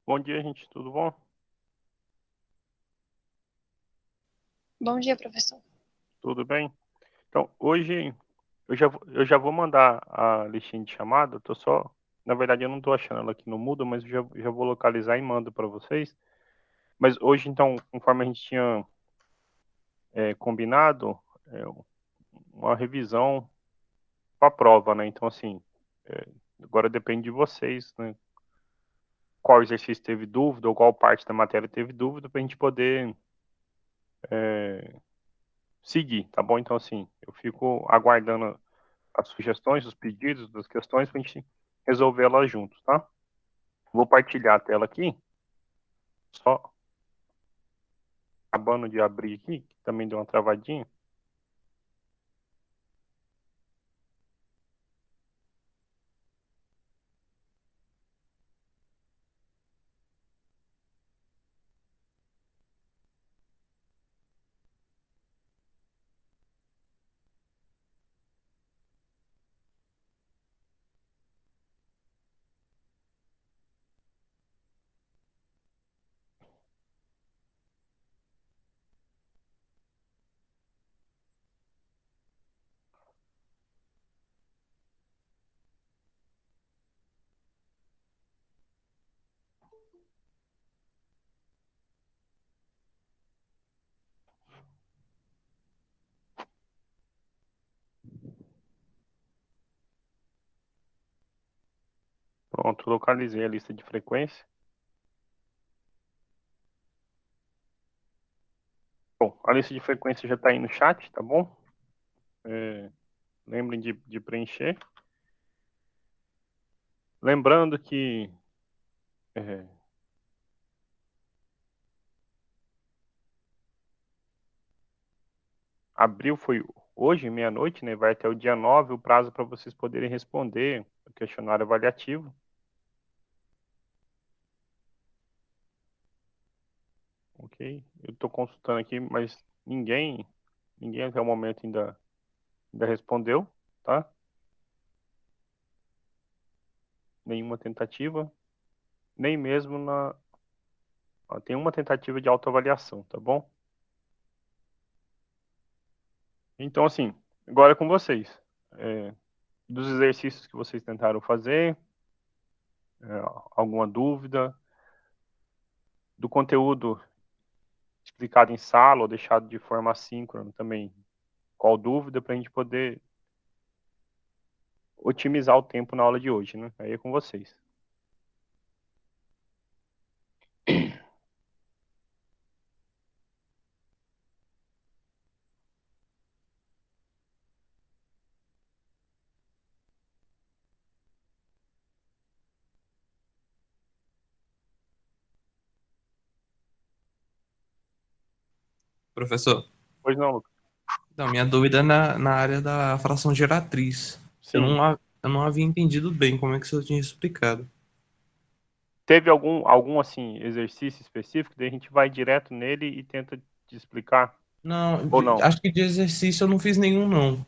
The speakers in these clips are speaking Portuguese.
Bom dia, gente. Tudo bom? Bom dia, professor. Tudo bem? Então, hoje eu já vou mandar a listinha de chamada. Tô só, na verdade, eu não estou achando ela aqui no Moodle, mas eu já vou localizar e mando para vocês. Mas hoje, então, conforme a gente tinha combinado, é, uma revisão para a prova, né? Então, assim, é, agora depende de vocês, né? Qual exercício teve dúvida ou qual parte da matéria teve dúvida para a gente poder seguir, tá bom? Então, assim, eu fico aguardando as sugestões, os pedidos das questões para a gente resolver elas juntos, tá? Vou partilhar a tela aqui, só acabando de abrir aqui, que também deu uma travadinha. Pronto, localizei a lista de frequência. Bom, a lista de frequência já está aí no chat, tá bom? Lembrem de preencher. Lembrando que é, abril foi hoje, meia-noite, né? Vai até o dia 9 o prazo para vocês poderem responder o questionário avaliativo. Ok? Eu estou consultando aqui, mas ninguém até o momento ainda respondeu, tá? Nenhuma tentativa, nem mesmo na. Ó, tem uma tentativa de autoavaliação, tá bom? Então, assim, agora é com vocês. É, dos exercícios que vocês tentaram fazer, é, alguma dúvida, do conteúdo explicado em sala ou deixado de forma assíncrona também, qual dúvida para a gente poder otimizar o tempo na aula de hoje, né? Aí é com vocês. Professor, Pois não, Lucas? então, minha dúvida é na área da fração geratriz. Sim. Eu não havia entendido bem como é que o senhor tinha explicado. Teve algum assim, exercício específico, daí a gente vai direto nele e tenta te explicar, Não, ou não? acho que de exercício eu não fiz nenhum, não.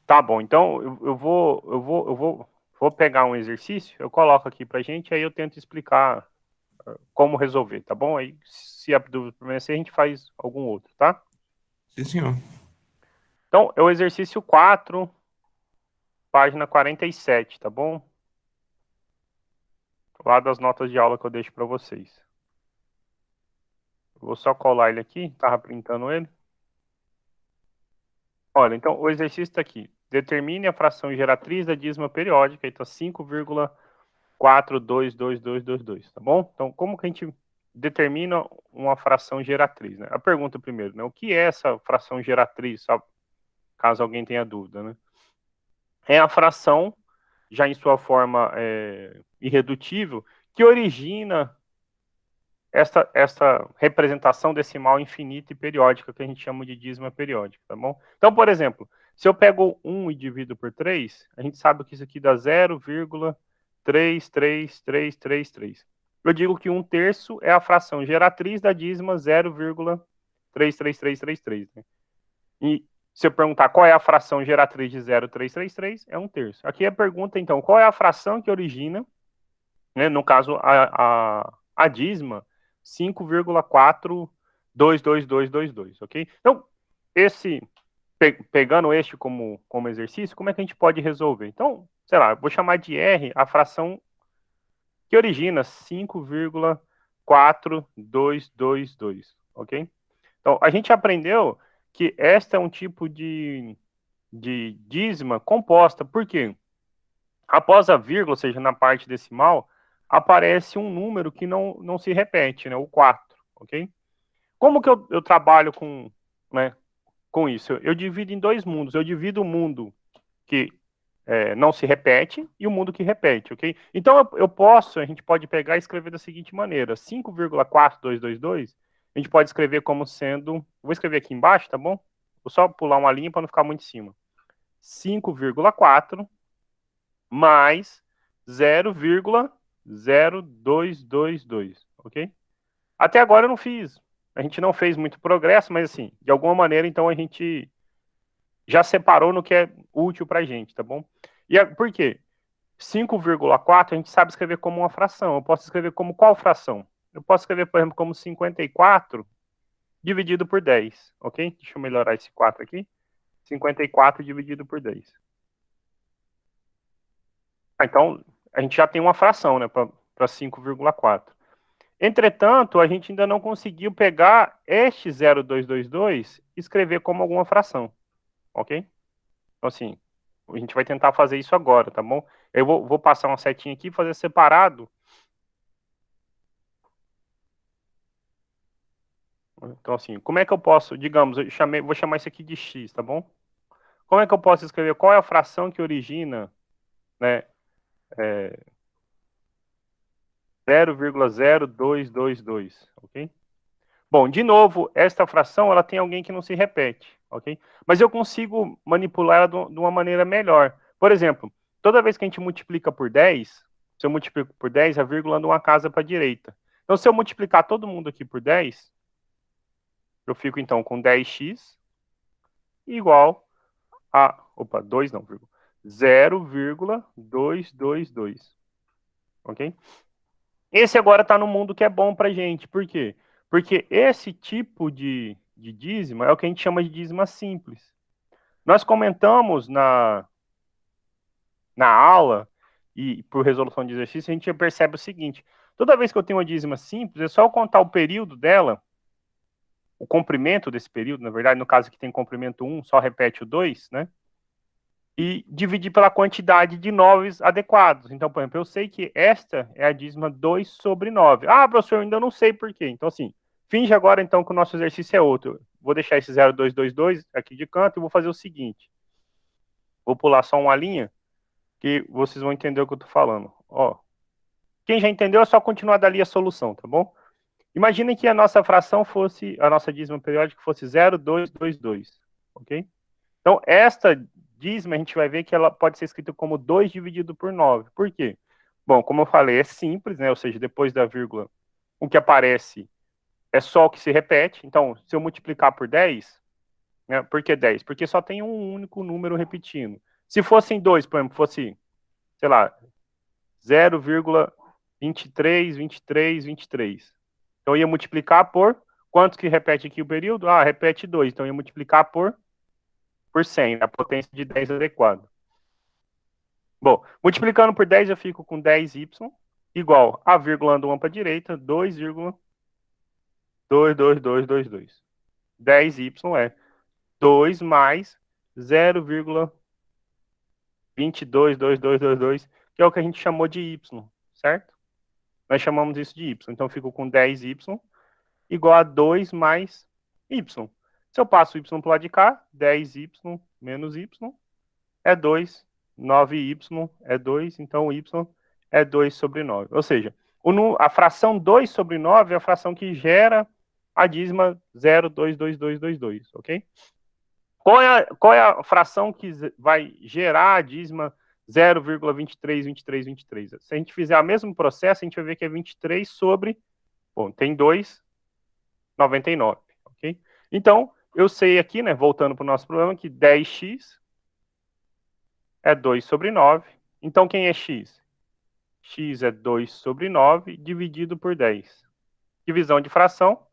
Tá bom, então eu vou pegar um exercício, eu coloco aqui pra gente, aí eu tento explicar como resolver, tá bom? Aí, se a dúvida permanecer, a gente faz algum outro, tá? Sim, senhor. Então, é o exercício 4, página 47, tá bom? Lá das notas de aula que eu deixo para vocês. Eu vou só colar ele aqui, tava printando ele. Olha, então, o exercício está aqui. Determine a fração geratriz da dízima periódica, então 5,42222, tá bom? Então, como que a gente determina uma fração geratriz, né? A pergunta primeiro, né? O que é essa fração geratriz, sabe? Caso alguém tenha dúvida, né? É a fração, já em sua forma irredutível, que origina essa representação decimal infinita e periódica que a gente chama de dízima periódica, tá bom? Então, por exemplo, se eu pego 1 e divido por 3, a gente sabe que isso aqui dá 0,33333. Eu digo que 1/3 é a fração geratriz da dízima 0,33333, né? E se eu perguntar qual é a fração geratriz de 0,333, é 1/3. Aqui a pergunta, então, qual é a fração que origina, né, no caso, a a dízima 5,42222, ok? Então, pegando este como exercício, como é que a gente pode resolver? Então, sei lá, eu vou chamar de R a fração que origina 5,4222, ok? Então, a gente aprendeu que esta é um tipo de dízima composta, por quê? Após a vírgula, ou seja, na parte decimal, aparece um número que não se repete, né, o 4, ok? Como que eu trabalho com isso? Eu divido em dois mundos. Eu divido o mundo que não se repete e o mundo que repete, ok? Então, a gente pode pegar e escrever da seguinte maneira, 5,4222, a gente pode escrever como sendo, vou escrever aqui embaixo, tá bom? Vou só pular uma linha para não ficar muito em cima. 5,4 mais 0,0222, ok? Até agora eu não fiz, a gente não fez muito progresso, mas assim, de alguma maneira, então a gente já separou no que é útil para a gente, tá bom? E por quê? 5,4 a gente sabe escrever como uma fração. Eu posso escrever como qual fração? Eu posso escrever, por exemplo, como 54 dividido por 10, ok? Deixa eu melhorar esse 4 aqui. 54 dividido por 10. Então, a gente já tem uma fração, né, para 5,4. Entretanto, a gente ainda não conseguiu pegar este 0,222 e escrever como alguma fração, ok? Então, assim, a gente vai tentar fazer isso agora, tá bom? Eu vou passar uma setinha aqui e fazer separado. Então, assim, como é que eu posso, digamos, vou chamar isso aqui de x, tá bom? Como é que eu posso escrever qual é a fração que origina, né, 0,0222, ok? Bom, de novo, esta fração, ela tem alguém que não se repete, ok? Mas eu consigo manipular ela de uma maneira melhor. Por exemplo, toda vez que a gente multiplica por 10, se eu multiplico por 10, a vírgula anda uma casa para a direita. Então, se eu multiplicar todo mundo aqui por 10, eu fico, então, com 10x igual a... Opa, 2 não, vírgula. 0,222, ok? Esse agora está no mundo que é bom para gente. Por quê? Porque esse tipo de dízima é o que a gente chama de dízima simples. Nós comentamos na aula, e por resolução de exercício, a gente percebe o seguinte: toda vez que eu tenho uma dízima simples, é só eu contar o período dela, o comprimento desse período, na verdade, no caso aqui tem comprimento 1, só repete o 2, né? E dividir pela quantidade de 9 adequados. Então, por exemplo, eu sei que esta é a dízima 2 sobre 9. Ah, professor, eu ainda não sei por quê. Então, assim, finge agora, então, que o nosso exercício é outro. Vou deixar esse 0,222 aqui de canto e vou fazer o seguinte. Vou pular só uma linha, que vocês vão entender o que eu estou falando. Ó, quem já entendeu é só continuar dali a solução, tá bom? Imaginem que a nossa fração fosse, a nossa dízima periódica fosse 0,222, ok? Então, esta dízima, a gente vai ver que ela pode ser escrita como 2 dividido por 9. Por quê? Bom, como eu falei, é simples, né? Ou seja, depois da vírgula, o que aparece é só o que se repete. Então, se eu multiplicar por 10, né? Por que 10? Porque só tem um único número repetindo. Se fossem 2, por exemplo, fosse, sei lá, 0,23, 23, 23. Então, eu ia multiplicar por quanto que repete aqui o período? Ah, repete 2. Então, eu ia multiplicar por 100, a potência de 10 adequada. Bom, multiplicando por 10, eu fico com 10y igual a vírgula anda uma para a direita, 2,22222. 10y é 2 mais 0,222222, que é o que a gente chamou de y, certo? Nós chamamos isso de y. Então, eu fico com 10y igual a 2 mais y. Se eu passo o y para o lado de cá, 10y menos y é 2, 9y é 2, então y é 2 sobre 9. Ou seja, a fração 2 sobre 9 é a fração que gera a dízima 0,22222, ok? Qual é a fração que vai gerar a dízima 0,232323? Se a gente fizer o mesmo processo, a gente vai ver que é 23 sobre, bom, tem 2,99, ok? Então, eu sei aqui, né, voltando para o nosso problema, que 10x é 2 sobre 9. Então, quem é x? x é 2 sobre 9 dividido por 10. Divisão de fração,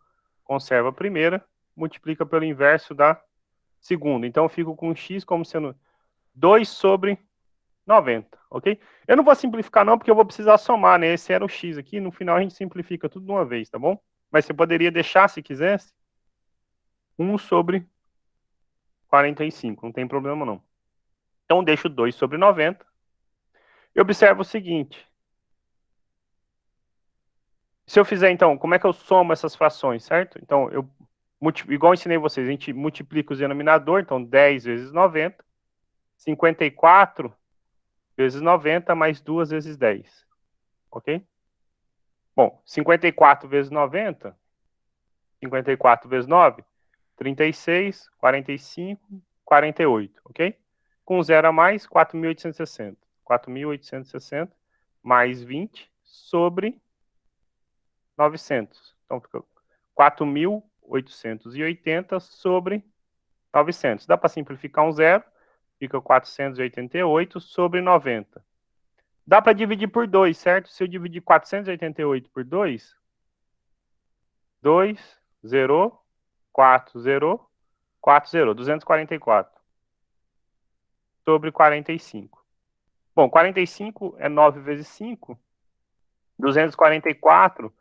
conserva a primeira, multiplica pelo inverso da segunda. Então, eu fico com x como sendo 2 sobre 90, ok? Eu não vou simplificar não, porque eu vou precisar somar, né? Esse era o x aqui, no final a gente simplifica tudo de uma vez, tá bom? Mas você poderia deixar, se quisesse, 1 sobre 45, não tem problema não. Então, deixo 2 sobre 90. E observo o seguinte. Se eu fizer, então, como é que eu somo essas frações, certo? Então, igual eu ensinei vocês, a gente multiplica o denominador, então 10 vezes 90, 54 vezes 90, mais 2 vezes 10, ok? Bom, 54 vezes 90, 54 vezes 9, 36, 45, 48, ok? Com 0 a mais, 4.860. 4.860 mais 20 sobre 900. Então, fica 4.880 sobre 900. Dá para simplificar um zero, fica 488 sobre 90. Dá para dividir por 2, certo? Se eu dividir 488 por 2, 2, 0, 4, 0, 4, 0, 244 sobre 45. Bom, 45 é 9 vezes 5, 244,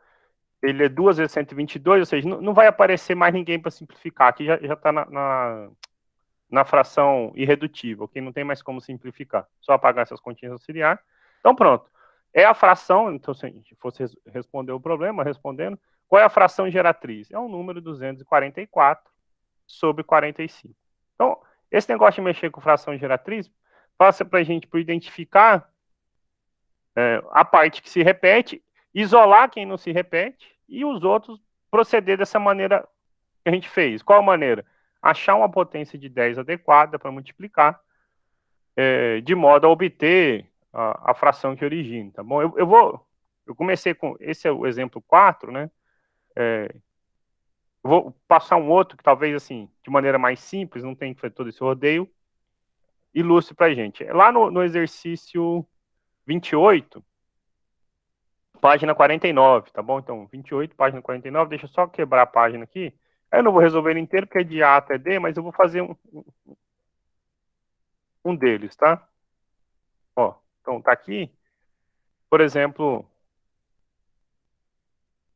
ele é 2 vezes 122, ou seja, não vai aparecer mais ninguém para simplificar, aqui já está na fração irredutível, ok? Não tem mais como simplificar, só apagar essas continhas auxiliares. Então, pronto. É a fração, então, se a gente fosse responder o problema, respondendo, qual é a fração geratriz? É um número 244 sobre 45. Então, esse negócio de mexer com fração geratriz, passa para a gente por identificar a parte que se repete, isolar quem não se repete, e os outros proceder dessa maneira que a gente fez. Qual a maneira? Achar uma potência de 10 adequada para multiplicar, de modo a obter a fração que origine, tá bom? Eu comecei com, esse é o exemplo 4, né? Eu vou passar um outro que talvez, assim, de maneira mais simples, não tem que fazer todo esse rodeio, ilustre para a gente. Lá no exercício 28, página 49, tá bom? Então, 28, página 49, deixa eu só quebrar a página aqui. Aí eu não vou resolver ele inteiro, porque é de A até D, mas eu vou fazer um deles, tá? Ó, então tá aqui, por exemplo,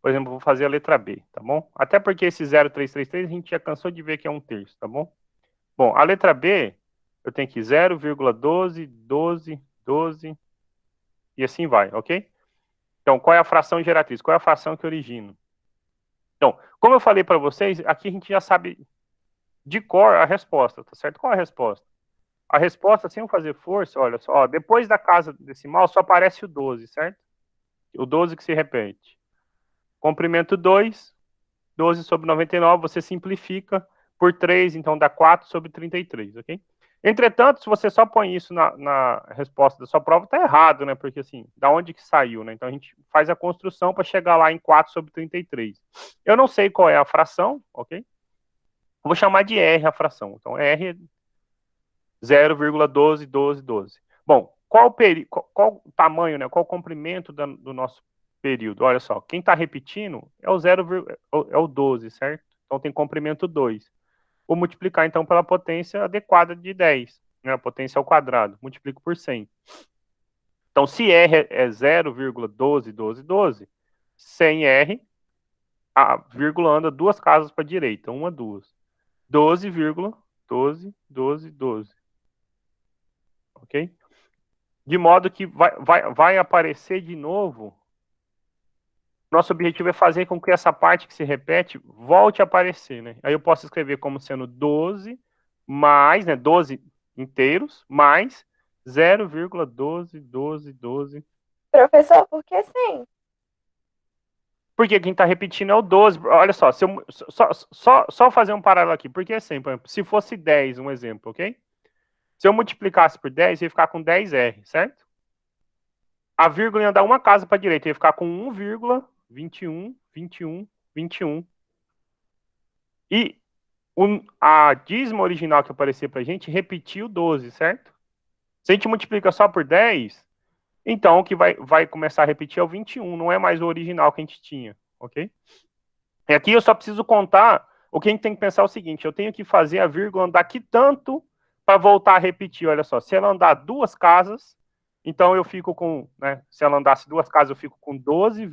vou fazer a letra B, tá bom? Até porque esse 0,333 a gente já cansou de ver que é um terço, tá bom? Bom, a letra B, eu tenho aqui 0,12, 12, 12, e assim vai, ok? Então, qual é a fração geratriz? Qual é a fração que origina? Então, como eu falei para vocês, aqui a gente já sabe de cor a resposta, tá certo? Qual é a resposta? A resposta, sem eu fazer força, olha só, ó, depois da casa decimal só aparece o 12, certo? O 12 que se repete. Comprimento 2, 12 sobre 99, você simplifica por 3, então dá 4 sobre 33, ok? Entretanto, se você só põe isso na resposta da sua prova, tá errado, né? Porque assim, da onde que saiu, né? Então a gente faz a construção para chegar lá em 4 sobre 33. Eu não sei qual é a fração, ok? Vou chamar de R a fração. Então R é 0,121212. Bom, qual o tamanho, né? Qual o comprimento do nosso período? Olha só, quem está repetindo é o 0, é o 12, certo? Então tem comprimento 2. Vou multiplicar então pela potência adequada de 10, né? A potência ao quadrado. Multiplico por 100. Então, se R é 0,121212, 100R, a vírgula anda duas casas para a direita, uma, duas. 12,121212. Ok? De modo que vai aparecer de novo. Nosso objetivo é fazer com que essa parte que se repete volte a aparecer, né? Aí eu posso escrever como sendo 12 mais, né, 12 inteiros, mais 0,121212. Professor, por que 100? Porque quem está repetindo é o 12. Olha só, se eu, só fazer um paralelo aqui. Porque assim, por exemplo, se fosse 10, um exemplo, ok? Se eu multiplicasse por 10, ia ficar com 10R, certo? A vírgula ia dar uma casa para a direita, ia ficar com 1,21, 21, 21. E a dízima original que aparecia para a gente repetiu 12, certo? Se a gente multiplica só por 10, Então, o que vai começar a repetir é o 21, não é mais o original que a gente tinha, ok? E aqui eu só preciso contar, o que a gente tem que pensar é o seguinte, eu tenho que fazer a vírgula andar aqui tanto para voltar a repetir, olha só, se ela andar 2 casas, então eu fico com, né, se ela andasse 2 casas, eu fico com 12,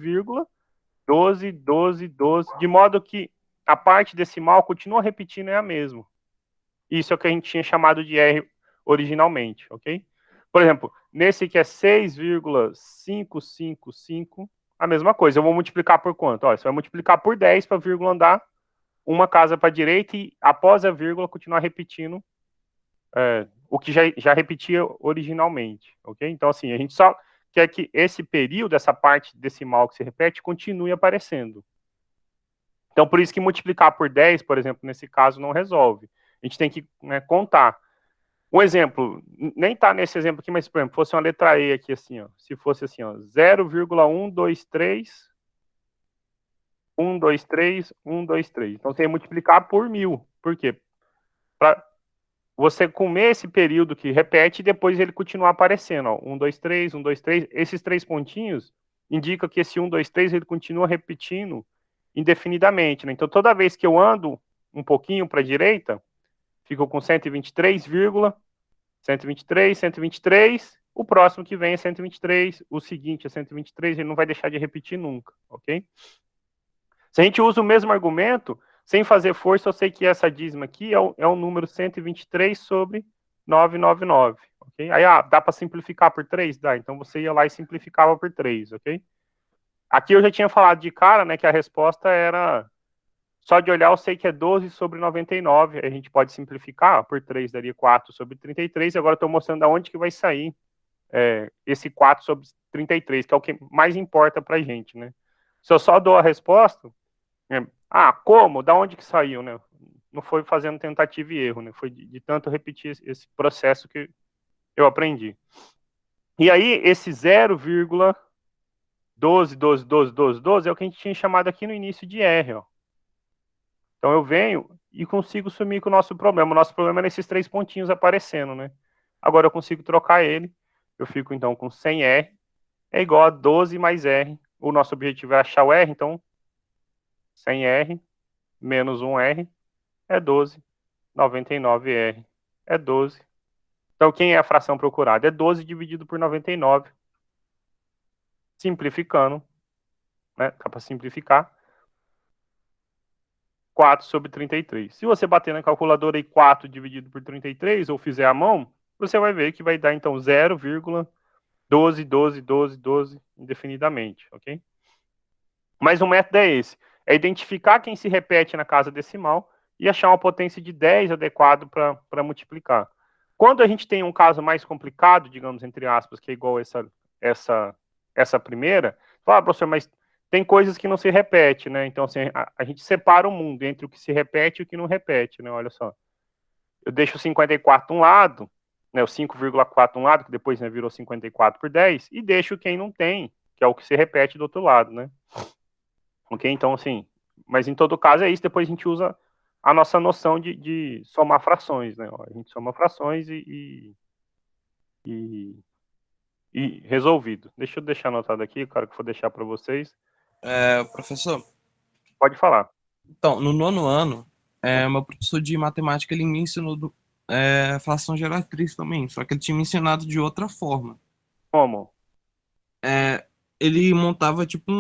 12, de modo que a parte decimal continua repetindo, é a mesma. Isso é o que a gente tinha chamado de R originalmente, ok? Por exemplo, nesse que é 6,555, a mesma coisa. Eu vou multiplicar por quanto? Olha, você vai multiplicar por 10 para a vírgula andar uma casa para a direita e, após a vírgula, continuar repetindo o que já repetia originalmente, ok? Então, assim, a gente só quer que esse período, essa parte decimal que se repete, continue aparecendo. Então, por isso que multiplicar por 10, por exemplo, nesse caso, não resolve. A gente tem que, né, contar. Um exemplo, nem está nesse exemplo aqui, mas, por exemplo, fosse uma letra E aqui, assim, ó, se fosse assim, ó, 0,123, 123, 123. Então, você ia multiplicar por 1000. Por quê? Para você comer esse período que repete e depois ele continuar aparecendo, ó, 123, 123. Esses 3 pontinhos indicam que esse 123 ele continua repetindo indefinidamente, né? Então, toda vez que eu ando um pouquinho para a direita, fico com 123, 123, 123, o próximo que vem é 123, o seguinte é 123, ele não vai deixar de repetir nunca, ok? Se a gente usa o mesmo argumento, sem fazer força, eu sei que essa dízima aqui é o número 123 sobre 999, ok? Aí, dá para simplificar por 3? Dá, então você ia lá e simplificava por 3, ok? Aqui eu já tinha falado de cara, né, que a resposta era, só de olhar eu sei que é 12 sobre 99, a gente pode simplificar, por 3 daria 4 sobre 33, e agora eu estou mostrando aonde que vai sair esse 4 sobre 33, que é o que mais importa para a gente, né? Se eu só dou a resposta, como? Da onde que saiu, né? Não foi fazendo tentativa e erro, né? Foi de tanto repetir esse processo que eu aprendi. E aí, esse 0,12, 12, 12, 12, 12 é o que a gente tinha chamado aqui no início de R, ó. Então eu venho e consigo sumir com o nosso problema. O nosso problema é esses 3 pontinhos aparecendo, né? Agora eu consigo trocar ele. Eu fico, então, com 100R é igual a 12 mais R. O nosso objetivo é achar o R, então 100R menos 1R é 12. 99R é 12. Então, quem é a fração procurada? É 12 dividido por 99. Simplificando, né? Dá para simplificar. 4 sobre 33. Se você bater na calculadora aí 4 dividido por 33, ou fizer à mão, você vai ver que vai dar, então, 0,12, 12, 12, 12, indefinidamente, ok? Mas o método é esse. É identificar quem se repete na casa decimal e achar uma potência de 10 adequado para multiplicar. Quando a gente tem um caso mais complicado, digamos, entre aspas, que é igual essa primeira, fala, professor, mas tem coisas que não se repetem, né? Então, assim, a gente separa o mundo entre o que se repete e o que não repete, né? Olha só. Eu deixo o 54 um lado, né, o 5,4 um lado, que depois, né, virou 54 por 10, e deixo quem não tem, que é o que se repete do outro lado, né? Ok? Então, assim, mas em todo caso é isso, depois a gente usa a nossa noção de somar frações, né? A gente soma frações e resolvido. Deixa eu deixar anotado aqui, cara, que eu vou deixar para vocês. Professor, Pode falar. então, no 9º ano, meu professor de matemática, ele me ensinou fração geratriz também, só que ele tinha me ensinado de outra forma. Como? Ele montava, tipo,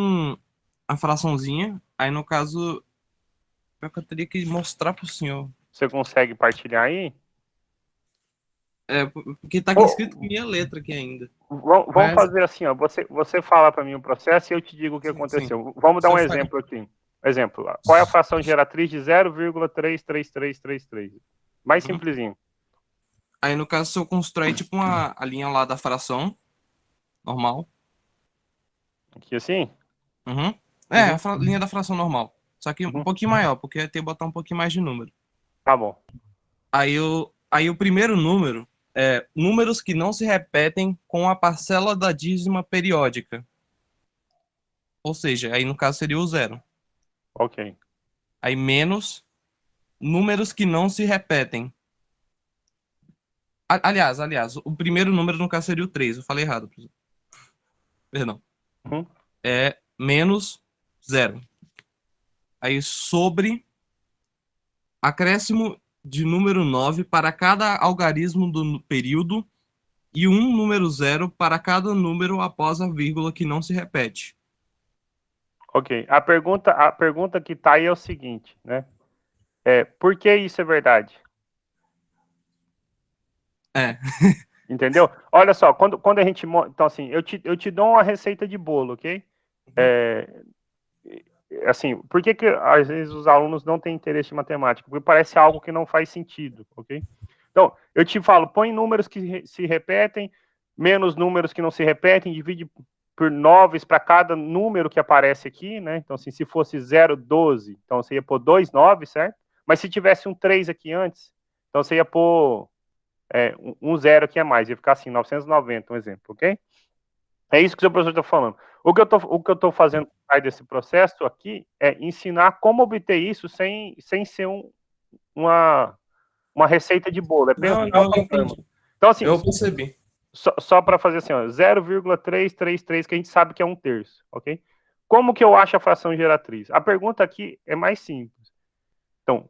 a fraçãozinha, aí, no caso, eu teria que mostrar pro senhor. Você consegue partilhar aí? Porque tá aqui escrito com minha letra aqui ainda. Vamos fazer assim, ó. Você fala para mim o processo e eu te digo o que aconteceu. Sim. Vamos dar um exemplo aqui. Exemplo. Qual é a fração geratriz de 0,33333? Mais simplesinho. Aí, no caso, se eu construir, tipo, a linha lá da fração normal. Aqui assim? A linha da fração normal. Só que um pouquinho maior, porque eu tenho que botar um pouquinho mais de número. Tá bom. Aí o primeiro número é números que não se repetem com a parcela da dízima periódica. Ou seja, aí no caso seria o 0. Ok. Aí menos números que não se repetem. Aliás, o primeiro número no caso seria o 3. Eu falei errado, professor. Perdão. Uhum. É menos 0. Aí sobre acréscimo de número 9 para cada algarismo do período e um número 0 para cada número após a vírgula que não se repete. Ok. A pergunta que tá aí é o seguinte, né? Por que isso é verdade? É. Entendeu? Olha só, quando a gente... Então, assim, eu te dou uma receita de bolo, ok? Assim, por que às vezes os alunos não têm interesse em matemática? Porque parece algo que não faz sentido, ok? Então, eu te falo, põe números que se repetem, menos números que não se repetem, divide por 9 para cada número que aparece aqui, né? Então, assim, se fosse 0, 12, então você ia pôr 2, 9, certo? Mas se tivesse um 3 aqui antes, então você ia pôr um 0 aqui a mais, ia ficar assim, 990, um exemplo, ok? É isso que o seu professor está falando. O que eu tô fazendo aí desse processo aqui é ensinar como obter isso sem ser uma receita de bolo. É Não, pensar não, uma eu forma. entendi. Então, assim, Eu percebi. só para fazer assim, ó, 0,333, que a gente sabe que é um terço, ok? Como que eu acho a fração geratriz? A pergunta aqui é mais simples. Então,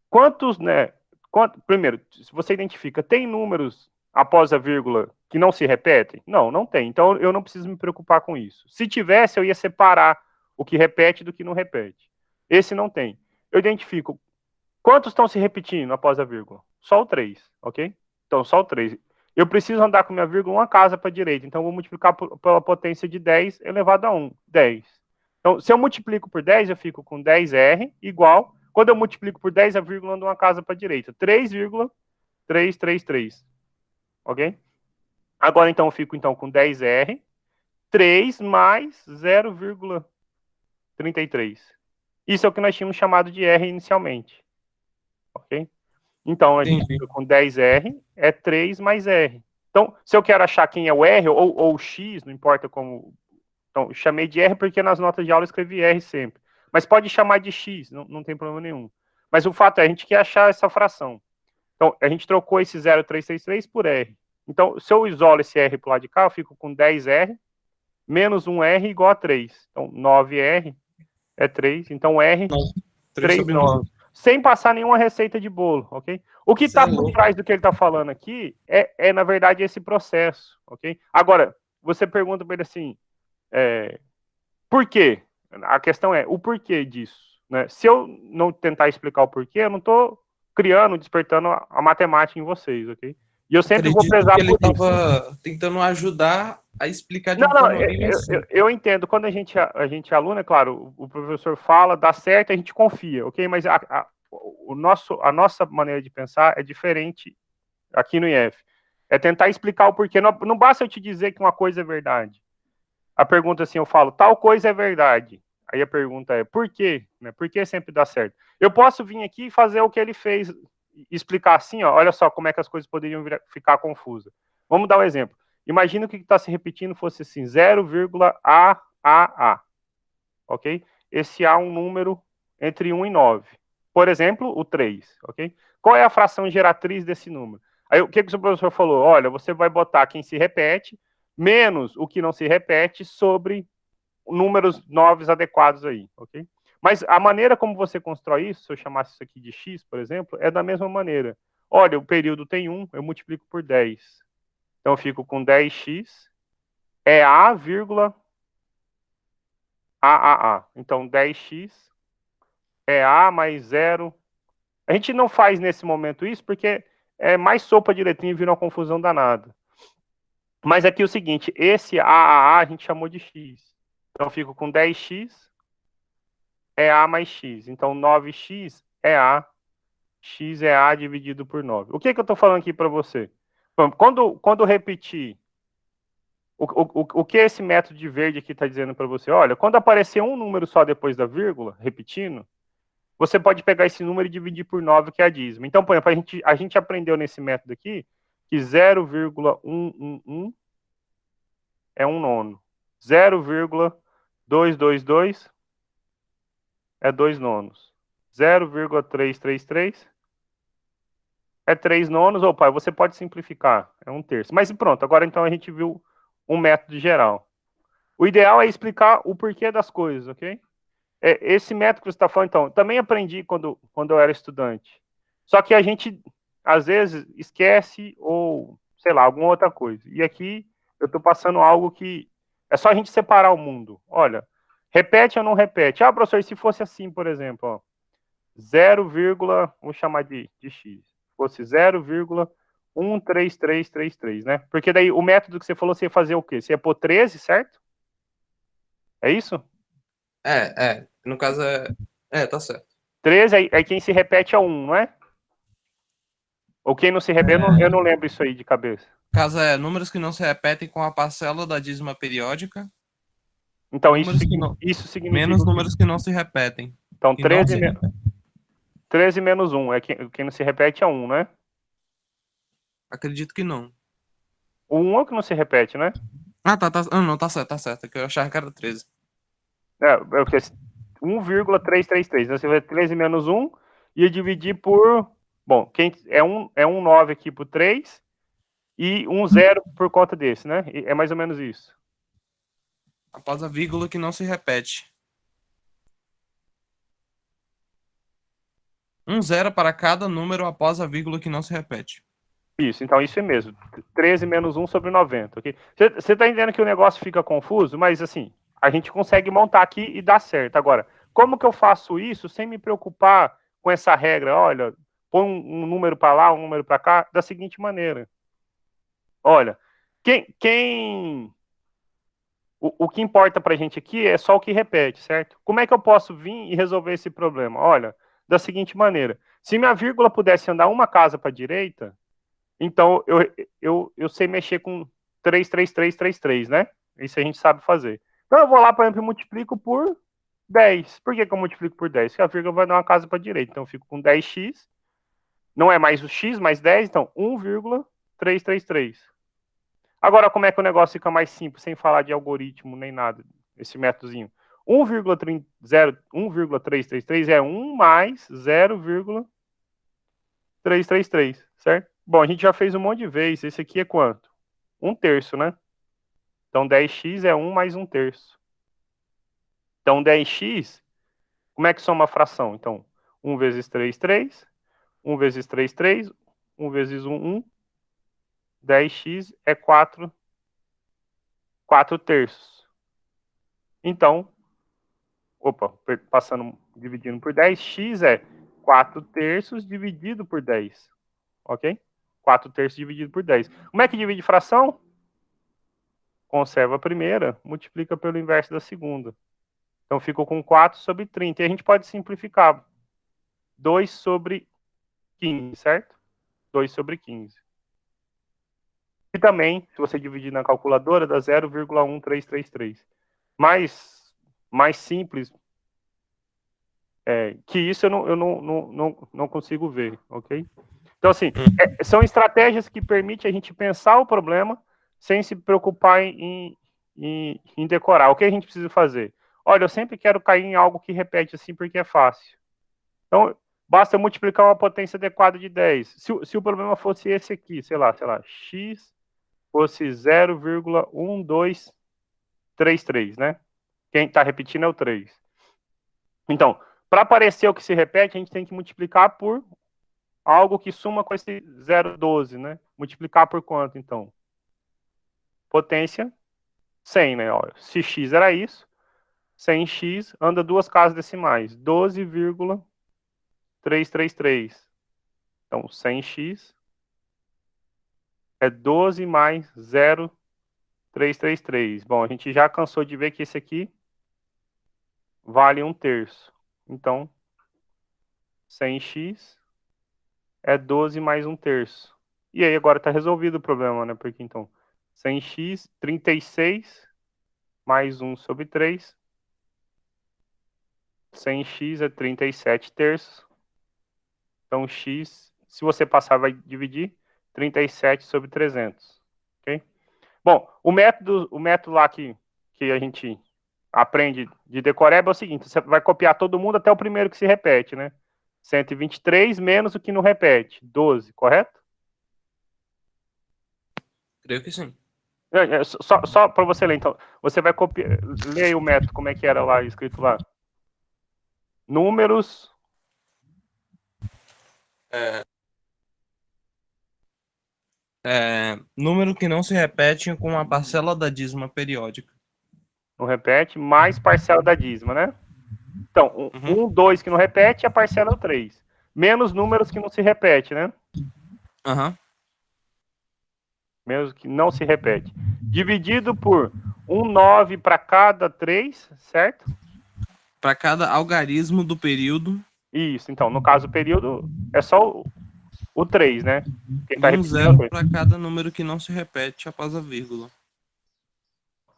quantos, né? Primeiro, se você identifica, tem números após a vírgula que não se repetem? Não, não tem. Então, eu não preciso me preocupar com isso. Se tivesse, eu ia separar o que repete do que não repete. Esse não tem. Eu identifico quantos estão se repetindo após a vírgula? Só o 3, ok? Então, só o 3. Eu preciso andar com minha vírgula uma casa para a direita. Então, eu vou multiplicar pela potência de 10 elevado a 1. 10. Então, se eu multiplico por 10, eu fico com 10R igual. Quando eu multiplico por 10, a vírgula anda uma casa para a direita. 3,333. Ok? Agora, então, eu fico com 10R. 3 mais 0,33. Isso é o que nós tínhamos chamado de R inicialmente. Ok? Então, a gente fica com 10R, é 3 mais R. Então, se eu quero achar quem é o R ou o X, não importa como... Então, chamei de R porque nas notas de aula eu escrevi R sempre. Mas pode chamar de X, não tem problema nenhum. Mas o fato é, a gente quer achar essa fração. Então, a gente trocou esse 0,333 por R. Então, se eu isolo esse R para o lado de cá, eu fico com 10R menos 1R igual a 3. Então, 9R é 3. Então, R, 3 3 sobre 9. nonos. Sem passar nenhuma receita de bolo, ok? O que está por trás do que ele está falando aqui na verdade, esse processo, ok? Agora, você pergunta para ele assim, por quê? A questão é o porquê disso, né? Se eu não tentar explicar o porquê, eu não estou criando, despertando a matemática em vocês, ok? E eu sempre vou Acredito prezar que ele por isso. estava tentando ajudar a explicar de Não, uma não, forma bem mais simples. eu entendo. Quando a gente é aluno, é claro, o professor fala, dá certo, a gente confia, ok? Mas a nossa maneira de pensar é diferente aqui no IF. É tentar explicar o porquê. Não basta eu te dizer que uma coisa é verdade. A pergunta assim, eu falo, tal coisa é verdade. Aí a pergunta é, por quê? Né? Por que sempre dá certo? Eu posso vir aqui e fazer o que ele fez, explicar assim, ó, olha só como é que as coisas poderiam ficar confusas. Vamos dar um exemplo. Imagina que o que está se repetindo fosse assim, 0,AAA, ok? Esse A é um número entre 1 e 9. Por exemplo, o 3, ok? Qual é a fração geratriz desse número? Aí o que o seu professor falou? Olha, você vai botar quem se repete, menos o que não se repete, sobre números 9 adequados aí, ok? Mas a maneira como você constrói isso, se eu chamasse isso aqui de x, por exemplo, é da mesma maneira. Olha, o período tem 1, eu multiplico por 10. Então, eu fico com 10x, é A, vírgula, AAA. Então, 10x é A mais 0. A gente não faz nesse momento isso porque é mais sopa de letrinha e vira uma confusão danada. Mas aqui é o seguinte, esse AAA a gente chamou de x. Então, eu fico com 10x, é A mais x. Então, 9x é A, x é A dividido por 9. O que eu estou falando aqui para você? Quando repetir, o que esse método de verde aqui está dizendo para você? Olha, quando aparecer um número só depois da vírgula, repetindo, você pode pegar esse número e dividir por 9, que é a dízima. Então, por exemplo, a gente aprendeu nesse método aqui que 0,111 é 1 nono. 0,222 é 2 nonos. 0,333 é 3 nonos. Ou, pai, você pode simplificar, é 1 terço. Mas pronto, agora então a gente viu um método geral. O ideal é explicar o porquê das coisas, ok? Esse método que você está falando, então, também aprendi quando eu era estudante. Só que a gente, às vezes, esquece ou, sei lá, alguma outra coisa. E aqui eu estou passando algo que é só a gente separar o mundo. Olha, repete ou não repete? Ah, professor, se fosse assim, por exemplo, ó, 0, vamos chamar de x. Se fosse 0,13333, né? Porque daí o método que você falou, você ia fazer o quê? Você ia pôr 13, certo? É isso? No caso tá certo. 13, aí quem se repete é 1, não é? Ou quem não se repete, eu não lembro isso aí de cabeça. No caso números que não se repetem com a parcela da dízima periódica. Então, Números que não, isso significa menos o quê? números que não se repetem. Então, Que não 13, se repetem. 13 menos 1, quem não se repete é 1, né? Acredito que não. O 1 é o que não se repete, né? Não, tá certo, que eu achava que era 13. É o que? 1,333. Então, você vai 13 menos 1 e dividir por... Bom, é um 9 aqui por 3 e um 0 por conta desse, né? É mais ou menos isso. Após a vírgula que não se repete. 0 para cada número após a vírgula que não se repete. Isso, então isso é mesmo. 13 menos 1 sobre 90, ok? Você está entendendo que o negócio fica confuso, mas assim, a gente consegue montar aqui e dá certo. Agora, como que eu faço isso sem me preocupar com essa regra? Olha, põe um número para lá, um número para cá, da seguinte maneira. Olha, o que importa para a gente aqui é só o que repete, certo? Como é que eu posso vir e resolver esse problema? Olha, da seguinte maneira. Se minha vírgula pudesse andar uma casa para a direita, então eu sei mexer com 33333, né? Isso a gente sabe fazer. Então eu vou lá, por exemplo, e multiplico por 10. Por que eu multiplico por 10? Porque a vírgula vai dar uma casa para a direita. Então eu fico com 10x. Não é mais o x, mais 10, então 1,333. Agora, como é que o negócio fica mais simples, sem falar de algoritmo nem nada, esse métodozinho? 1,333 é 1 mais 0,333, certo? Bom, a gente já fez um monte de vezes. Esse aqui é quanto? 1/3, né? Então, 10x é 1 mais 1/3. Então, 10x, como é que soma a fração? Então, 1 vezes 3, 3. 1 vezes 3, 3. 1 vezes 1, 1. 10x é 4 terços. Então, dividindo por 10, x é 4 terços dividido por 10. Ok? 4 terços dividido por 10. Como é que divide fração? Conserva a primeira, multiplica pelo inverso da segunda. Então, ficou com 4 sobre 30. E a gente pode simplificar. 2 sobre 15, certo? 2 sobre 15. E também, se você dividir na calculadora, dá 0,1333. Mais simples que isso eu não consigo ver, ok? Então, assim, são estratégias que permitem a gente pensar o problema sem se preocupar em decorar. O que a gente precisa fazer? Olha, eu sempre quero cair em algo que repete assim porque é fácil. Então, basta multiplicar uma potência adequada de 10. Se o problema fosse esse aqui, sei lá, x fosse 0,1233, né? Quem está repetindo é o 3. Então, para aparecer o que se repete, a gente tem que multiplicar por algo que suma com esse 0,12, né? Multiplicar por quanto, então? Potência 100, né? Olha, se x era isso, 100x anda duas casas decimais, 12,333. Então, 100x é 12 mais 0,333. Bom, a gente já cansou de ver que esse aqui vale 1/3. Então, 100x é 12 mais 1/3. E aí agora está resolvido o problema, né? Porque então, 100x, 36 mais 1 sobre 3. 100x é 37 terços. Então, x, se você passar, vai dividir 37 sobre 300. Ok? Bom, o método lá que a gente aprende de decoreba é o seguinte: você vai copiar todo mundo até o primeiro que se repete, né? 123 menos o que não repete, 12, correto? Creio que sim. Só para você ler, então. Você vai copiar. Lê aí o método, como é que era lá, escrito lá. Números. Número que não se repete com a parcela da dízima periódica. Não repete, mais parcela da dízima, né? Então, 2 que não repete, a parcela é o 3. Menos números que não se repete, né? Menos que não se repete. Dividido por 9 para cada 3, certo? Para cada algarismo do período. Isso, então, no caso, o período é só o 3, né? E um zero para cada número que não se repete após a vírgula.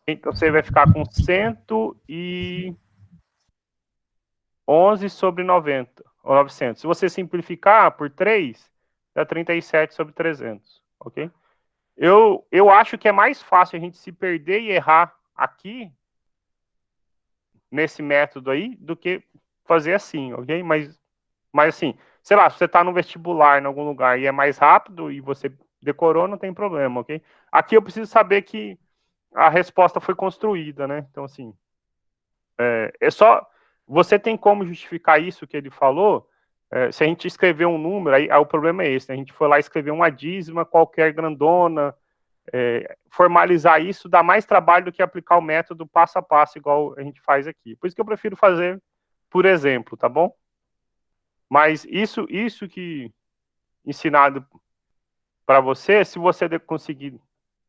Então, você vai ficar com 111 sobre 90, ou 900. Se você simplificar por 3, dá 37 sobre 300, ok? Eu acho que é mais fácil a gente se perder e errar aqui, nesse método aí, do que fazer assim, ok? Mas assim, sei lá, se você está no vestibular em algum lugar e é mais rápido e você decorou, não tem problema, ok? Aqui eu preciso saber que a resposta foi construída, né? Então, assim, é só... Você tem como justificar isso que ele falou? Se a gente escrever um número, aí o problema é esse, né? A gente for lá escrever uma dízima qualquer grandona, formalizar isso dá mais trabalho do que aplicar o método passo a passo, igual a gente faz aqui. Por isso que eu prefiro fazer por exemplo, tá bom? Mas isso que ensinado para você, se você conseguir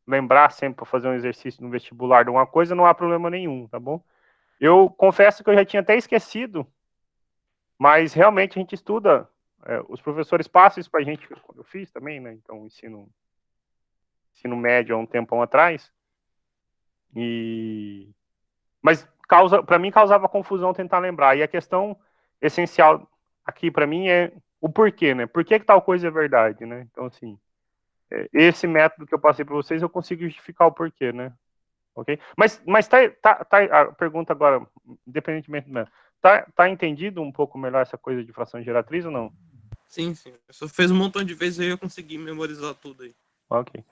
lembrar sempre para fazer um exercício no vestibular de uma coisa, não há problema nenhum, tá bom? Eu confesso que eu já tinha até esquecido, mas realmente a gente estuda, os professores passam isso para a gente, quando eu fiz também, né? Então, ensino médio há um tempão atrás, mas para mim causava confusão tentar lembrar, e a questão essencial aqui para mim é o porquê, né? Por que tal coisa é verdade, né? Então, assim, esse método que eu passei para vocês, eu consigo justificar o porquê, né? Ok? Mas tá a pergunta agora, independentemente do método, tá entendido um pouco melhor essa coisa de fração geratriz ou não? Sim. Você fez um montão de vezes e eu consegui memorizar tudo aí. Ok.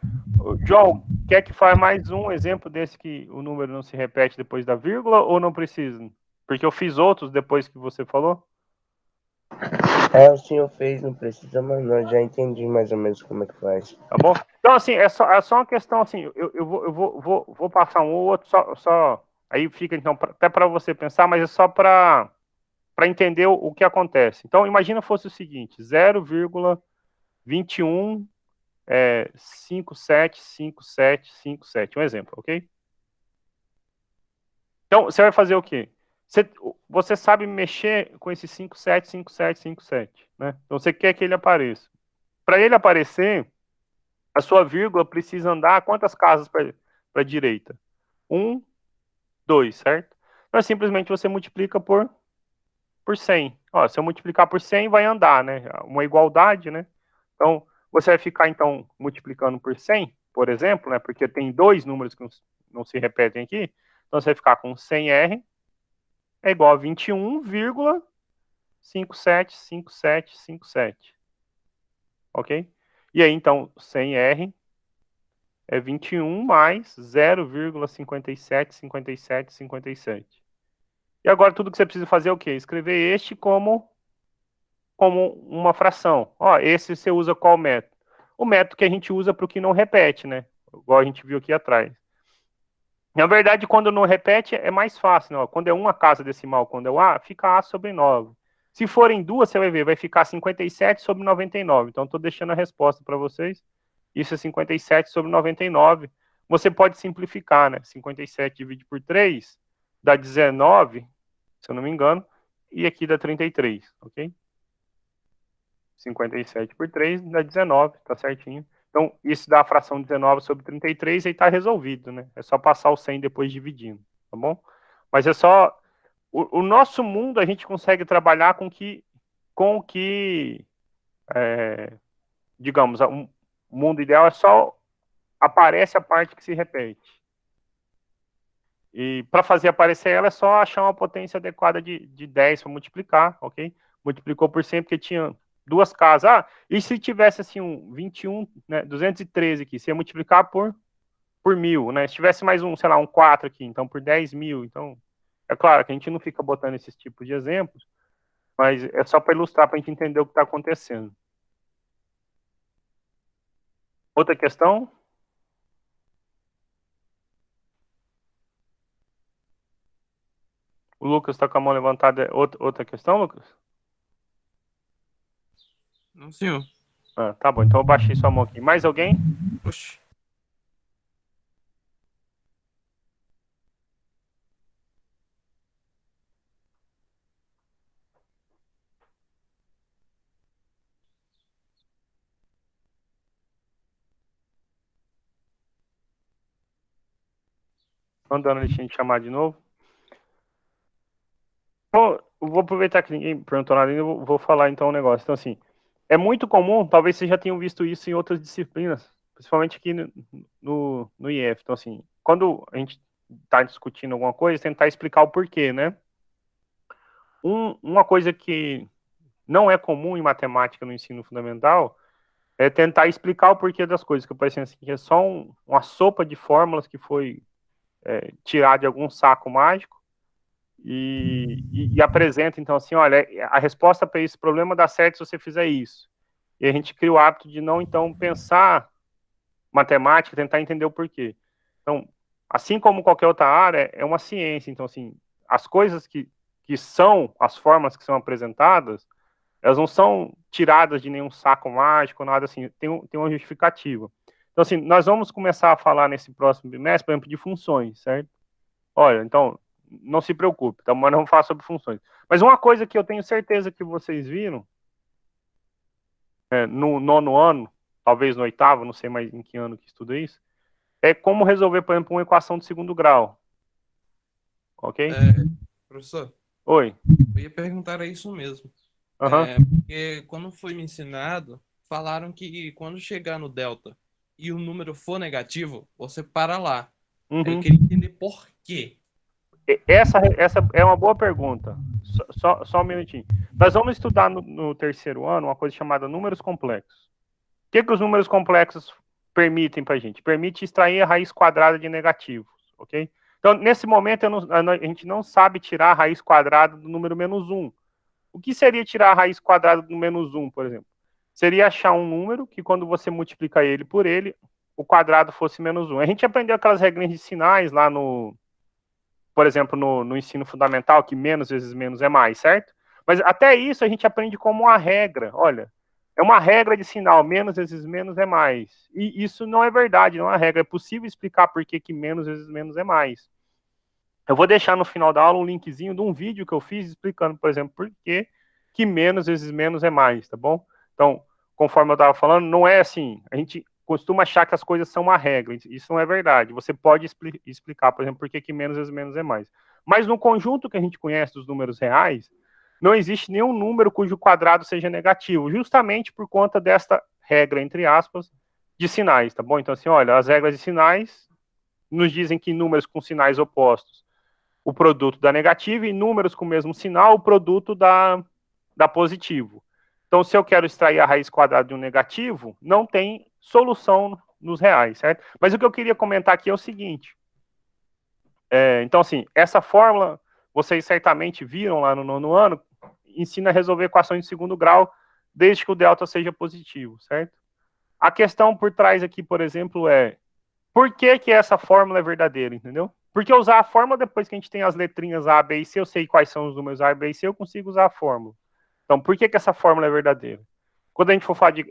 João, quer que faça mais um exemplo desse que o número não se repete depois da vírgula ou não precisa? Porque eu fiz outros depois que você falou. O senhor fez, não precisa, mas não, já entendi mais ou menos como é que faz. Tá bom? Então, assim, é só uma questão, assim, eu vou passar um ou outro, só aí fica, então, até para você pensar, mas é só para entender o que acontece. Então, imagina fosse o seguinte, 0,21 575757, um exemplo, ok? Então, você vai fazer o quê? Você sabe mexer com esse 575757, né? Então, você quer que ele apareça. Para ele aparecer, a sua vírgula precisa andar quantas casas para a direita? 1, 2, certo? Então, simplesmente você multiplica por 100. Ó, se eu multiplicar por 100, vai andar, né? Uma igualdade, né? Então, você vai ficar, então, multiplicando por 100, por exemplo, né? Porque tem dois números que não se repetem aqui. Então, você vai ficar com 100R é igual a 21,575757. Ok? E aí, então, 100R é 21 mais 0,575757. E agora tudo que você precisa fazer é o quê? Escrever este como uma fração. Ó, esse você usa qual método? O método que a gente usa para o que não repete, né? Igual a gente viu aqui atrás. Na verdade, quando não repete, é mais fácil. Né? Quando é uma casa decimal, quando é o A, fica A sobre 9. Se forem duas, você vai ver, vai ficar 57 sobre 99. Então, estou deixando a resposta para vocês. Isso é 57 sobre 99. Você pode simplificar, né? 57 dividido por 3 dá 19, se eu não me engano, e aqui dá 33, ok? 57 por 3 dá 19, tá certinho. Então, isso dá a fração 19 sobre 33 e está resolvido, né? É só passar o 100 depois dividindo, tá bom? Mas é só... O nosso mundo, a gente consegue trabalhar com o que digamos, o mundo ideal é só aparece a parte que se repete. E para fazer aparecer ela, é só achar uma potência adequada de 10 para multiplicar, ok? Multiplicou por 100 porque tinha duas casas. E se tivesse assim um 21, né, 213 aqui, você ia multiplicar por por 1000, né? Se tivesse mais um, sei lá, um 4 aqui, então por 10.000. Então, é claro que a gente não fica botando esses tipos de exemplos, mas é só para ilustrar, para a gente entender o que está acontecendo. Outra questão? O Lucas está com a mão levantada. Outra questão, Lucas? Não, senhor. Ah, tá bom, então eu baixei sua mão aqui. Mais alguém? Oxi. Mandando a gente chamar de novo. Bom, eu vou aproveitar que ninguém perguntou nada ainda, eu vou falar então um negócio. Então, assim, é muito comum, talvez vocês já tenham visto isso em outras disciplinas, principalmente aqui no IF. Então, assim, quando a gente está discutindo alguma coisa, tentar explicar o porquê, né? Uma coisa que não é comum em matemática no ensino fundamental é tentar explicar o porquê das coisas, que parece assim, que é só uma sopa de fórmulas que foi tirada de algum saco mágico e apresenta, então, assim, olha, a resposta para esse problema dá certo se você fizer isso. E a gente cria o hábito de não, então, pensar matemática, tentar entender o porquê. Então, assim como qualquer outra área, é uma ciência. Então, assim, as coisas que são, as formas que são apresentadas, elas não são tiradas de nenhum saco mágico, nada assim, tem uma justificativa. Então, assim, nós vamos começar a falar nesse próximo bimestre, por exemplo, de funções, certo? Olha, então, não se preocupe, tá? Mas não vamos falar sobre funções. Mas uma coisa que eu tenho certeza que vocês viram, no 9º ano, talvez no 8º, não sei mais em que ano que estuda isso, é como resolver, por exemplo, uma equação de segundo grau. Ok? Professor, Oi. eu ia perguntar isso mesmo. Uhum. Porque quando foi me ensinado, falaram que quando chegar no delta e o número for negativo, você para lá. Uhum. Eu queria entender por quê. Essa é uma boa pergunta. Só um minutinho. Nós vamos estudar no 3º ano uma coisa chamada números complexos. O que os números complexos permitem para a gente? Permite extrair a raiz quadrada de negativos, ok? Então, nesse momento, a gente não sabe tirar a raiz quadrada do número -1. O que seria tirar a raiz quadrada do -1, por exemplo? Seria achar um número que, quando você multiplica ele por ele, o quadrado fosse -1. A gente aprendeu aquelas regrinhas de sinais lá por exemplo, no ensino fundamental, que menos vezes menos é mais, certo? Mas até isso a gente aprende como uma regra. Olha, é uma regra de sinal, menos vezes menos é mais. E isso não é verdade, não é uma regra. É possível explicar por que menos vezes menos é mais. Eu vou deixar no final da aula um linkzinho de um vídeo que eu fiz explicando, por exemplo, por que menos vezes menos é mais, tá bom? Então, conforme eu estava falando, não é assim, a gente costuma achar que as coisas são uma regra, isso não é verdade. Você pode explicar, por exemplo, por que menos vezes menos é mais. Mas no conjunto que a gente conhece dos números reais, não existe nenhum número cujo quadrado seja negativo, justamente por conta desta regra, entre aspas, de sinais, tá bom? Então, assim, olha, as regras de sinais nos dizem que números com sinais opostos, o produto dá negativo, e números com o mesmo sinal, o produto dá positivo. Então, se eu quero extrair a raiz quadrada de um negativo, não tem solução nos reais, certo? Mas o que eu queria comentar aqui é o seguinte. Então, assim, essa fórmula, vocês certamente viram lá no 9º ano, ensina a resolver equações de segundo grau, desde que o delta seja positivo, certo? A questão por trás aqui, por exemplo, é por que essa fórmula é verdadeira, entendeu? Porque usar a fórmula, depois que a gente tem as letrinhas A, B e C, eu sei quais são os números A, B e C, eu consigo usar a fórmula. Então, por que essa fórmula é verdadeira? Quando a gente for falar de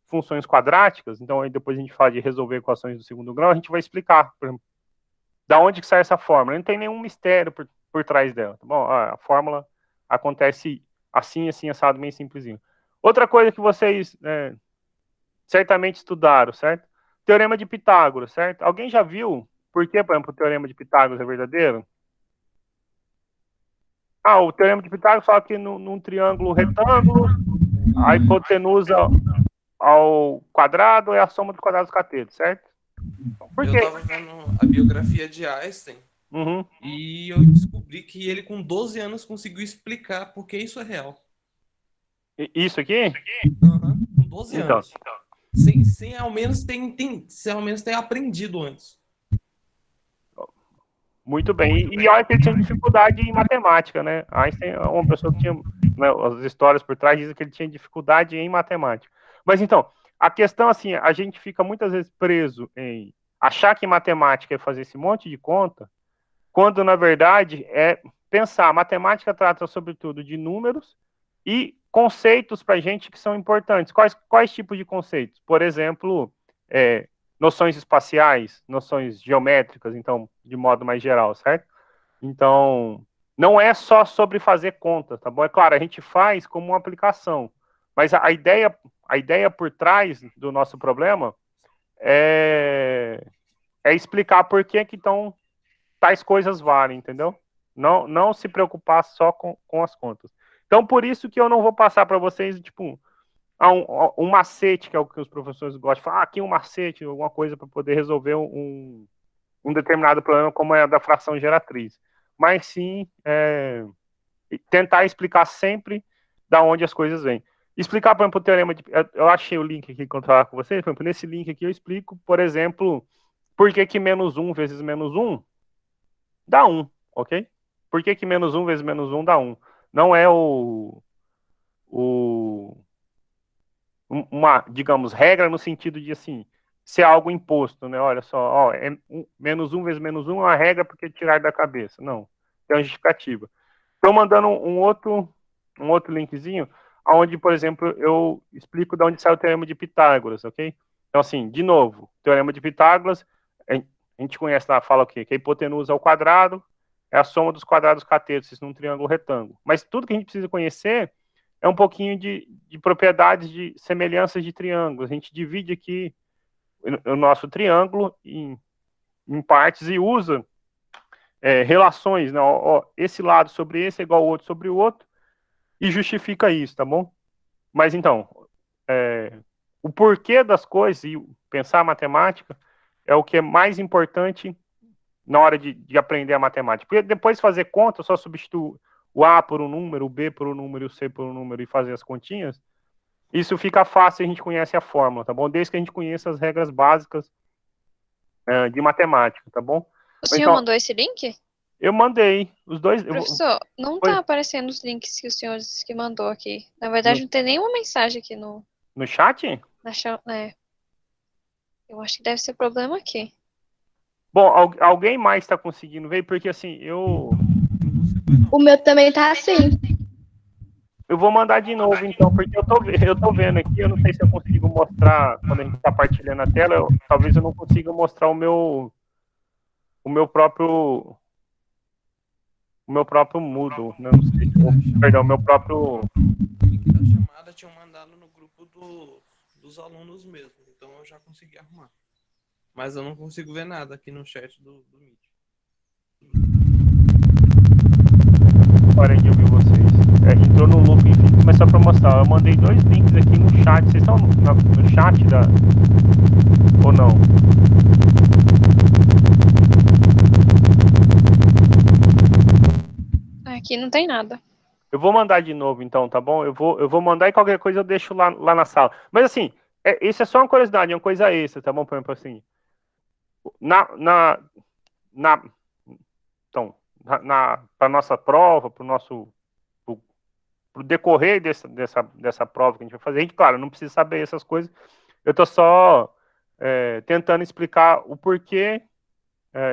funções quadráticas, então aí depois a gente fala de resolver equações do segundo grau, a gente vai explicar, por exemplo, da onde que sai essa fórmula. Não tem nenhum mistério por trás dela, tá bom? A fórmula acontece assim, assado, bem simplesinho. Outra coisa que vocês certamente estudaram, certo? Teorema de Pitágoras, certo? Alguém já viu por que, por exemplo, o Teorema de Pitágoras é verdadeiro? O Teorema de Pitágoras fala que num triângulo retângulo, a hipotenusa ao quadrado é a soma dos quadrados dos catetos, certo? Por quê? Eu estava vendo a biografia de Einstein, e eu descobri que ele, com 12 anos, conseguiu explicar por que isso é real. Isso aqui? Com 12 anos. Sem ao menos ter aprendido antes. Muito bem. E olha que ele tinha dificuldade em matemática, né? Einstein é uma pessoa que tinha, né, as histórias por trás dizem que ele tinha dificuldade em matemática. Mas então, a questão assim, a gente fica muitas vezes preso em achar que matemática é fazer esse monte de conta, quando na verdade é pensar. A matemática trata sobretudo de números e conceitos para a gente que são importantes. Quais tipos de conceitos? Por exemplo, noções espaciais, noções geométricas, então, de modo mais geral, certo? Então, não é só sobre fazer conta, tá bom? É claro, a gente faz como uma aplicação, mas a ideia por trás do nosso problema é explicar por que então tais coisas valem, entendeu? Não se preocupar só com as contas. Então, por isso que eu não vou passar para vocês, tipo, um macete, que é o que os professores gostam de falar, aqui um macete, alguma coisa para poder resolver um determinado problema, como é a da fração geratriz. Mas sim, tentar explicar sempre da onde as coisas vêm. Explicar, por exemplo, o teorema de... Eu achei o link aqui que eu falar com vocês, por exemplo, nesse link aqui eu explico, por exemplo, por que menos 1 vezes menos 1 dá 1, ok? Por que menos 1 vezes menos 1 dá 1? Não é uma, digamos, regra no sentido de, assim, ser algo imposto, né? Olha só, ó, menos 1 vezes menos 1 é uma regra porque tirar da cabeça. Não, tem uma justificativa. Estou mandando um outro linkzinho, onde, por exemplo, eu explico de onde sai o teorema de Pitágoras, ok? Então, assim, de novo, teorema de Pitágoras, a gente conhece lá, fala o quê? Que a hipotenusa ao quadrado é a soma dos quadrados catetos num triângulo retângulo. Mas tudo que a gente precisa conhecer é um pouquinho de propriedades de semelhanças de triângulos. A gente divide aqui o nosso triângulo em partes e usa relações, né? Ó, esse lado sobre esse é igual ao outro sobre o outro, e justifica isso, tá bom? Mas então, o porquê das coisas e pensar a matemática é o que é mais importante na hora de aprender a matemática. Porque depois de fazer conta, só substituir o A por um número, o B por um número e o C por um número e fazer as continhas, isso fica fácil, a gente conhece a fórmula, tá bom? Desde que a gente conheça as regras básicas de matemática, tá bom? O senhor então, mandou esse link? Eu mandei os dois. Professor, não tá aparecendo os links que o senhor disse que mandou aqui. Na verdade, não tem nenhuma mensagem aqui no chat? Eu acho que deve ser problema aqui. Bom, alguém mais está conseguindo ver? Porque assim, O meu também tá assim. Eu vou mandar de novo, então, porque eu tô vendo aqui, eu não sei se eu consigo mostrar, quando a gente está partilhando a tela, talvez eu não consiga mostrar o meu próprio Moodle, né? Não sei, perdão, o meu próprio... O link da chamada tinham mandado no grupo dos alunos mesmo, então eu já consegui arrumar. Mas eu não consigo ver nada aqui no chat do Meet. Parei de ouvir vocês. Entrou no loop infinito, mas só para mostrar, eu mandei 2 links aqui no chat. Vocês estão no chat ou não? Aqui não tem nada. Eu vou mandar de novo, então, tá bom? Eu vou mandar e qualquer coisa eu deixo lá na sala. Mas assim, isso é só uma curiosidade, é uma coisa extra, tá bom? Por exemplo, assim, para nossa prova, para o decorrer dessa prova que a gente vai fazer, a gente, claro, não precisa saber essas coisas. Eu estou só tentando explicar o porquê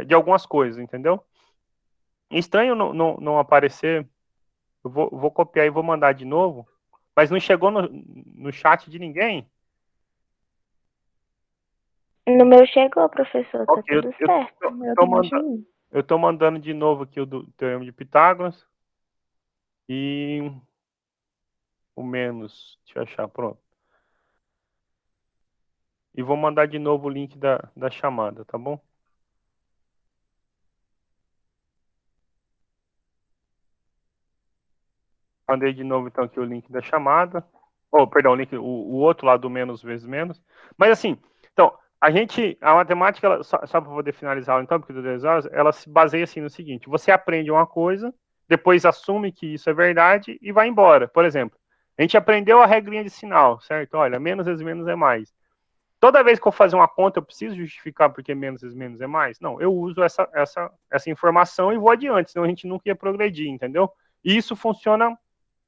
de algumas coisas, entendeu? Estranho não aparecer. Eu vou copiar e vou mandar de novo, mas não chegou no chat de ninguém? No meu chegou, professor, tá Okay, tudo certo. Eu estou mandando de novo aqui o do teorema de Pitágoras. E o menos, deixa eu achar, pronto. E vou mandar de novo o link da chamada, tá bom? Mandei de novo, então, aqui o link da chamada. Perdão, o outro lá do menos vezes menos. Mas, assim, então, a matemática, só para poder finalizar, então, porque do 10 horas, ela se baseia, assim, no seguinte: você aprende uma coisa, depois assume que isso é verdade e vai embora. Por exemplo, a gente aprendeu a regrinha de sinal, certo? Olha, menos vezes menos é mais. toda vez que eu fazer uma conta, eu preciso justificar porque menos vezes menos é mais? Não, eu uso essa informação e vou adiante, senão a gente nunca ia progredir, entendeu? E isso funciona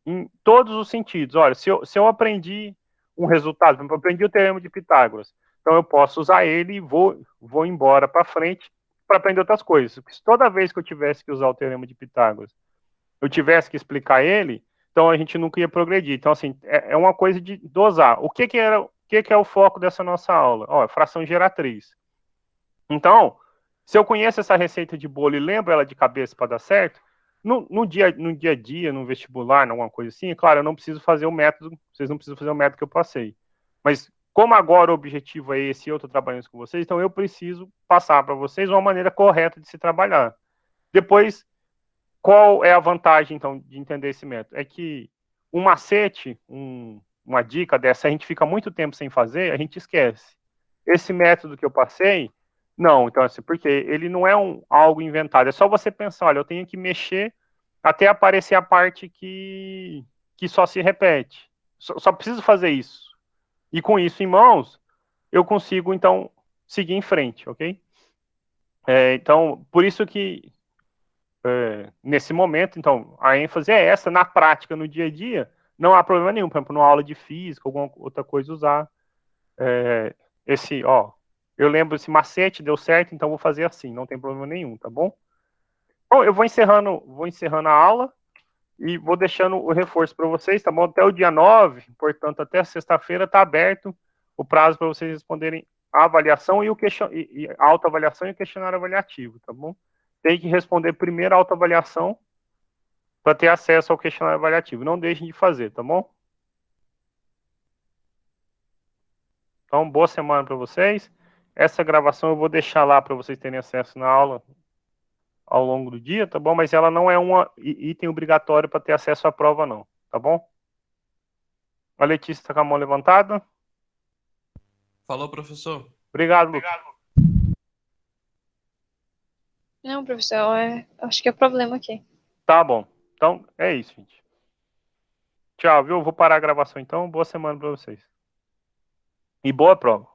em todos os sentidos. Olha, se eu aprendi um resultado, eu aprendi o teorema de Pitágoras, então eu posso usar ele e vou embora para frente para aprender outras coisas. Se toda vez que eu tivesse que usar o teorema de Pitágoras, eu tivesse que explicar ele, então a gente nunca ia progredir. Então, assim, é uma coisa de dosar. O que é o foco dessa nossa aula? Ó, fração geratriz. Então, se eu conheço essa receita de bolo e lembro ela de cabeça para dar certo, no dia a dia, no vestibular, alguma coisa assim, claro, eu não preciso fazer o método, vocês não precisam fazer o método que eu passei. Mas como agora o objetivo é esse e eu estou trabalhando com vocês, então eu preciso passar para vocês uma maneira correta de se trabalhar. Depois, qual é a vantagem, então, de entender esse método? É que um macete, uma dica dessa, a gente fica muito tempo sem fazer, a gente esquece. Esse método que eu passei, não, então assim, porque ele não é algo inventado, é só você pensar, olha, eu tenho que mexer até aparecer a parte que só se repete. Só preciso fazer isso. E com isso em mãos, eu consigo, então, seguir em frente, ok? Então, por isso que nesse momento, então, a ênfase é essa, na prática, no dia a dia, não há problema nenhum, por exemplo, numa aula de física, alguma outra coisa, usar eu lembro esse macete, deu certo, então vou fazer assim, não tem problema nenhum, tá bom? Bom, eu vou encerrando a aula e vou deixando o reforço para vocês, tá bom? Até o dia 9, portanto, até sexta-feira está aberto o prazo para vocês responderem a avaliação e a autoavaliação e o questionário avaliativo, tá bom? Tem que responder primeiro a autoavaliação para ter acesso ao questionário avaliativo. Não deixem de fazer, tá bom? Então, boa semana para vocês. Essa gravação eu vou deixar lá para vocês terem acesso na aula ao longo do dia, tá bom? Mas ela não é um item obrigatório para ter acesso à prova, não, tá bom? A Letícia está com a mão levantada. Falou, professor. Obrigado, Lucas. Não, professor, acho que é problema aqui. Tá bom. Então, é isso, gente. Tchau, viu? Vou parar a gravação então. Boa semana para vocês. E boa prova.